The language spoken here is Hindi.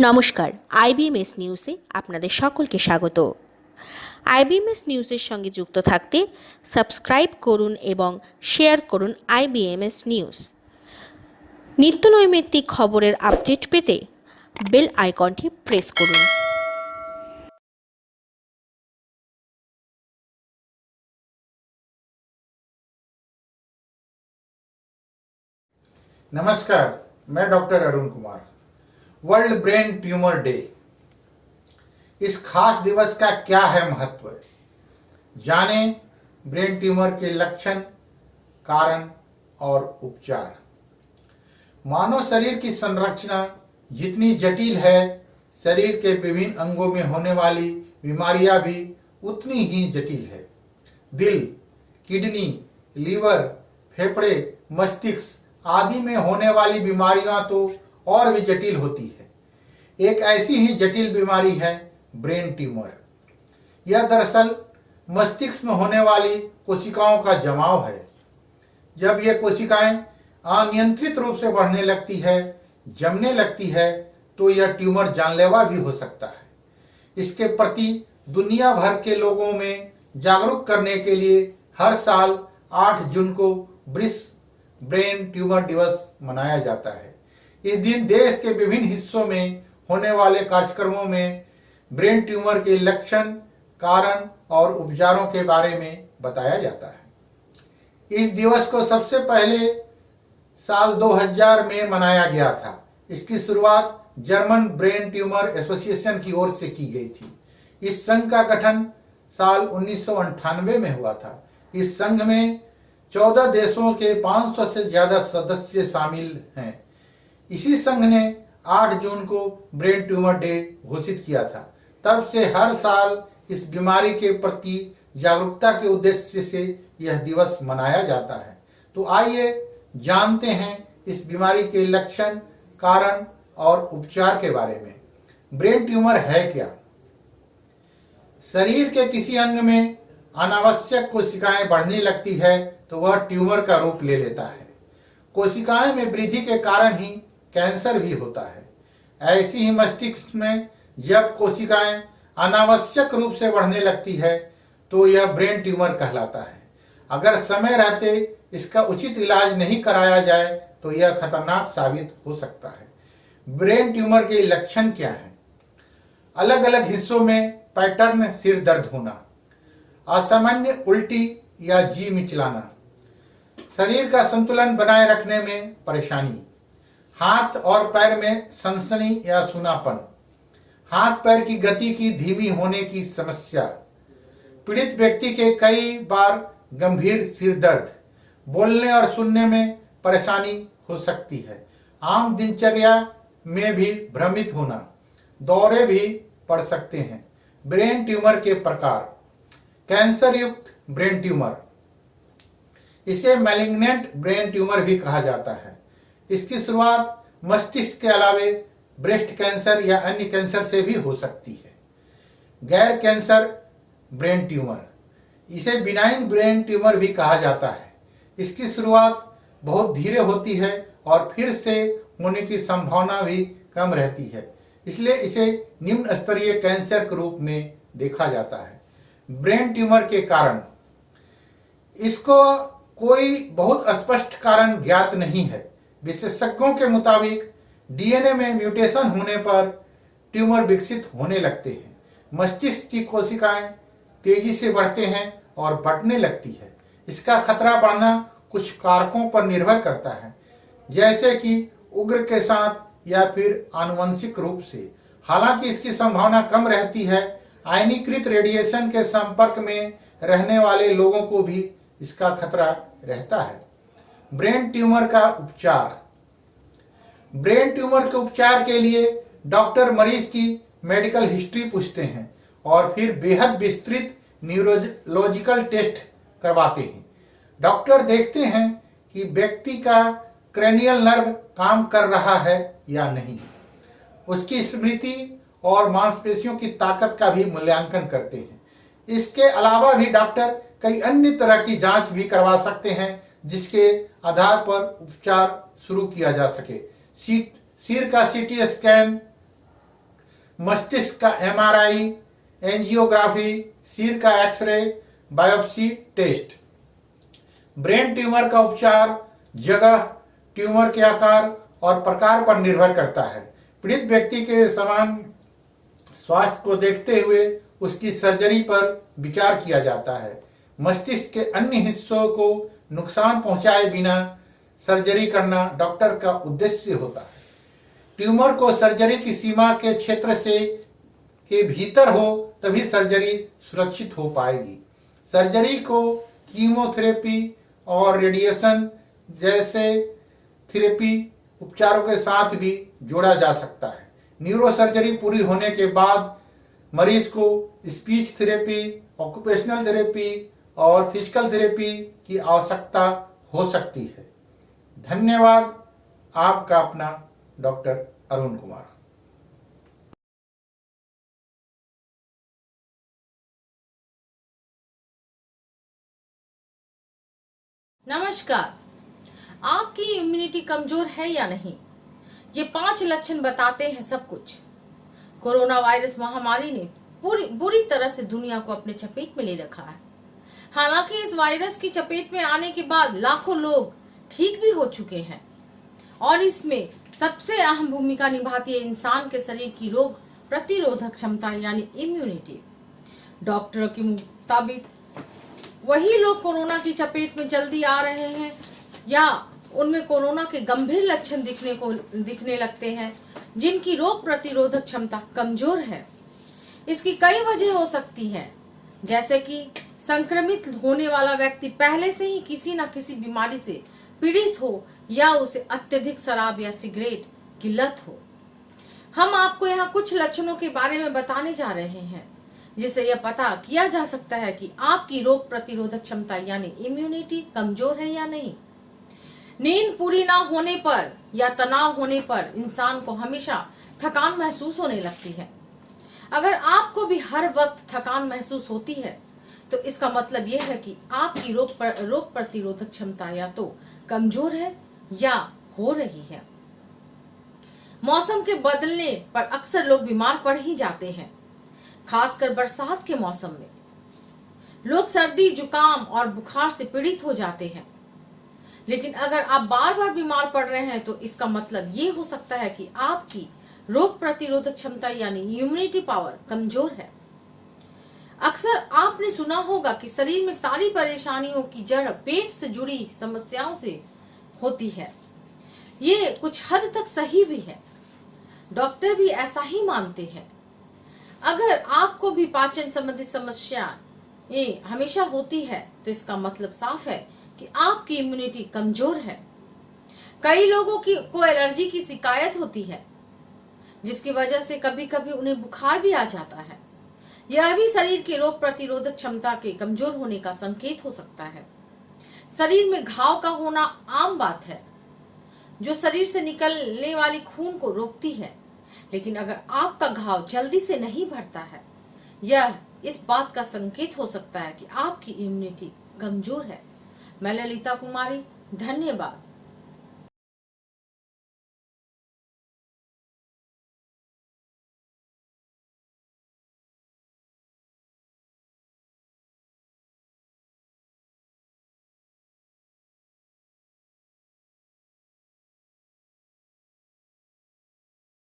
নমস্কার, আইবিএমএস নিউজে আপনাদের সকলকে স্বাগত। আইবিএমএস নিউজের সঙ্গে যুক্ত থাকতে সাবস্ক্রাইব করুন এবং শেয়ার করুন আইবিএমএস নিউজ। নিত্য নৈমিত্তিক খবরের আপডেট পেতে বেল আইকনটি প্রেস করুন। नमस्कार, मैं doctor Arun Kumar. World brain tumour day, इस खास दिवस का क्या है महत्व? जानें ब्रेन ट्यूमर के लक्षण, कारण और उपचार। मानव शरीर की संरचना जितनी जटिल है, शरीर के विभिन्न अंगों में होने वाली बीमारियां भी उतनी ही जटिल है। दिल, किडनी, लीवर, फेफड़े, मस्तिष्क आदि में होने वाली बीमारियां तो और भी जटिल होती है। एक ऐसी ही जटिल बीमारी है ब्रेन ट्यूमर। यह दरअसल मस्तिष्क में होने वाली कोशिकाओं का जमाव है। जब ये कोशिकाएं अनियंत्रित रूप से बढ़ने लगती है, जमने लगती है, तो यह ट्यूमर जानलेवा भी हो सकता है। इसके प्रति दुनिया भर के लोगों में जागरूक करने के लिए हर साल 8 जून को विश्व ब्रेन ट्यूमर दिवस मनाया जाता है। इस दिन देश के विभिन्न हिस्सों में होने वाले कार्यक्रमों में ब्रेन ट्यूमर के लक्षण, कारण और उपचारों के बारे में बताया जाता है। इस दिवस को सबसे पहले साल 2000 में मनाया गया था। इसकी शुरुआत जर्मन ब्रेन ट्यूमर एसोसिएशन की ओर से की गई थी। इस संघ का गठन साल 1998 में हुआ था। इस संघ में 14 देशों के 500 से ज्यादा सदस्य शामिल हैं। इसी संघ ने 8 जून को ब्रेन ट्यूमर डे घोषित किया था। तब से हर साल इस बीमारी के प्रति जागरूकता के उद्देश्य से यह दिवस मनाया जाता है। तो आइए जानते हैं इस बीमारी के लक्षण, कारण और उपचार के बारे में। ब्रेन ट्यूमर है क्या? शरीर के किसी अंग में अनावश्यक कोशिकाएं बढ़ने लगती है तो वह ट्यूमर का रूप ले लेता है। कोशिकाएं में वृद्धि के कारण ही कैंसर भी होता है। ऐसी ही मस्तिष्क में जब कोशिकाएं अनावश्यक रूप से बढ़ने लगती है तो यह ब्रेन ट्यूमर कहलाता है। अगर समय रहते इसका उचित इलाज नहीं कराया जाए तो यह खतरनाक साबित हो सकता है। ब्रेन ट्यूमर के लक्षण क्या हैं? अलग अलग हिस्सों में पैटर्न सिर दर्द होना, असामान्य उल्टी या जी मिचलाना, शरीर का संतुलन बनाए रखने में परेशानी, हाथ और पैर में सनसनी या सूनापन, हाथ पैर की गति की धीमी होने की समस्या, पीड़ित व्यक्ति के कई बार गंभीर सिर दर्द, बोलने और सुनने में परेशानी हो सकती है, आम दिनचर्या में भी भ्रमित होना, दौरे भी पड़ सकते हैं। ब्रेन ट्यूमर के प्रकार: कैंसर युक्त ब्रेन ट्यूमर, इसे मैलिग्नेंट ब्रेन ट्यूमर भी कहा जाता है। इसकी शुरुआत मस्तिष्क के अलावे ब्रेस्ट कैंसर या अन्य कैंसर से भी हो सकती है। गैर कैंसर ब्रेन ट्यूमर, इसे बिनाइन ब्रेन ट्यूमर भी कहा जाता है। इसकी शुरुआत बहुत धीरे होती है और फिर से होने की संभावना भी कम रहती है, इसलिए इसे निम्न स्तरीय कैंसर के रूप में देखा जाता है। ब्रेन ट्यूमर के कारण: इसको कोई बहुत स्पष्ट कारण ज्ञात नहीं है। विशेषज्ञों के मुताबिक डीएनए में म्यूटेशन होने पर ट्यूमर विकसित होने लगते हैं। मस्तिष्क की कोशिकाएं तेजी से बढ़ते हैं और बढ़ने लगती है। इसका खतरा बढ़ना कुछ कारकों पर निर्भर करता है, जैसे कि उम्र के साथ या फिर आनुवंशिक रूप से। हालांकि इसकी संभावना कम रहती है। आयनीकृत रेडिएशन के संपर्क में रहने वाले लोगों को भी इसका खतरा रहता है। ब्रेन ट्यूमर का उपचार: ब्रेन ट्यूमर के उपचार के लिए डॉक्टर मरीज की मेडिकल हिस्ट्री पूछते हैं और फिर बेहद विस्तृत न्यूरोलॉजिकल टेस्ट करवाते हैं। डॉक्टर देखते हैं कि व्यक्ति का क्रैनियल नर्व काम कर रहा है या नहीं, उसकी स्मृति और मांसपेशियों की ताकत का भी मूल्यांकन करते हैं। इसके अलावा भी डॉक्टर कई अन्य तरह की जांच भी करवा सकते हैं जिसके आधार पर उपचार शुरू किया जा सके। सिर का सीटी स्कैन मस्तिष्क का एमआरआई, एंजियोग्राफी, सिर का x ray, biopsy test. Brain tumour का उपचार जगह, ट्यूमर के आकार और प्रकार पर निर्भर करता है। पीड़ित व्यक्ति के समान स्वास्थ्य को देखते हुए उसकी सर्जरी पर विचार किया जाता है। मस्तिष्क के अन्य हिस्सों को नुकसान पहुंचाए बिना सर्जरी करना डॉक्टर का उद्देश्य होता है। ट्यूमर को सर्जरी की सीमा के क्षेत्र से के भीतर हो तभी सर्जरी सुरक्षित हो पाएगी। सर्जरी को कीमोथेरेपी और रेडिएशन जैसे थेरेपी उपचारों के साथ भी जोड़ा जा सकता है। न्यूरो सर्जरी पूरी होने के बाद मरीज को स्पीच थेरेपी, ऑक्यूपेशनल थेरेपी और फिजिकल थेरेपी की आवश्यकता हो सकती है। धन्यवाद। आपका अपना डॉक्टर अरुण कुमार। नमस्कार। आपकी इम्यूनिटी कमजोर है या नहीं, ये 5 लक्षण बताते हैं सब कुछ। कोरोना वायरस महामारी ने बुरी तरह से दुनिया को अपने चपेट में ले रखा है। हालांकि इस वायरस की चपेट में आने के बाद लाखों लोग ठीक भी हो चुके हैं और इसमें सबसे अहम भूमिका निभाती है इंसान के शरीर की रोग प्रतिरोधक क्षमता यानी इम्यूनिटी। डॉक्टरों के मुताबिक वही लोग कोरोना की चपेट में जल्दी आ रहे हैं या उनमें कोरोना के गंभीर लक्षण दिखने लगते हैं जिनकी रोग प्रतिरोधक क्षमता कमजोर है। इसकी कई वजह हो सकती है, जैसे कि संक्रमित होने वाला व्यक्ति पहले से ही किसी न किसी बीमारी से पीड़ित हो या उसे अत्यधिक शराब या सिगरेट की लत हो। हम आपको यहाँ कुछ लक्षणों के बारे में बताने जा रहे हैं जिससे यह पता किया जा सकता है कि आपकी रोग प्रतिरोधक क्षमता यानी इम्यूनिटी कमजोर है या नहीं। नींद पूरी ना होने पर या तनाव होने पर इंसान को हमेशा थकान महसूस होने लगती है। अगर आपको भी हर वक्त थकान महसूस होती है तो इसका मतलब यह है कि आपकी रोग प्रतिरोधक क्षमता या तो कमजोर है या हो रही है। मौसम के बदलने पर अक्सर लोग बीमार पड़ ही जाते हैं, खासकर बरसात के मौसम में लोग सर्दी, जुकाम और बुखार से पीड़ित हो जाते हैं। लेकिन अगर आप बार बार बीमार पड़ रहे हैं तो इसका मतलब ये हो सकता है कि आपकी रोग प्रतिरोधक क्षमता यानी इम्यूनिटी पावर कमजोर है। अक्सर आपने सुना होगा कि शरीर में सारी परेशानियों की जड़ पेट से जुड़ी समस्याओं से होती है। ये कुछ हद तक सही भी है, डॉक्टर भी ऐसा ही मानते हैं। अगर आपको भी पाचन संबंधी समस्या ये हमेशा होती है तो इसका मतलब साफ है कि आपकी इम्यूनिटी कमजोर है। कई लोगों को एलर्जी की शिकायत होती है जिसकी वजह से कभी कभी उन्हें बुखार भी आ जाता है। यह भी शरीर के रोग प्रतिरोधक क्षमता के कमजोर होने का संकेत हो सकता है। शरीर में घाव का होना आम बात है जो शरीर से निकलने वाली खून को रोकती है, लेकिन अगर आपका घाव जल्दी से नहीं भरता है यह इस बात का संकेत हो सकता है कि आपकी इम्यूनिटी कमजोर है। मैं ललिता कुमारी, धन्यवाद।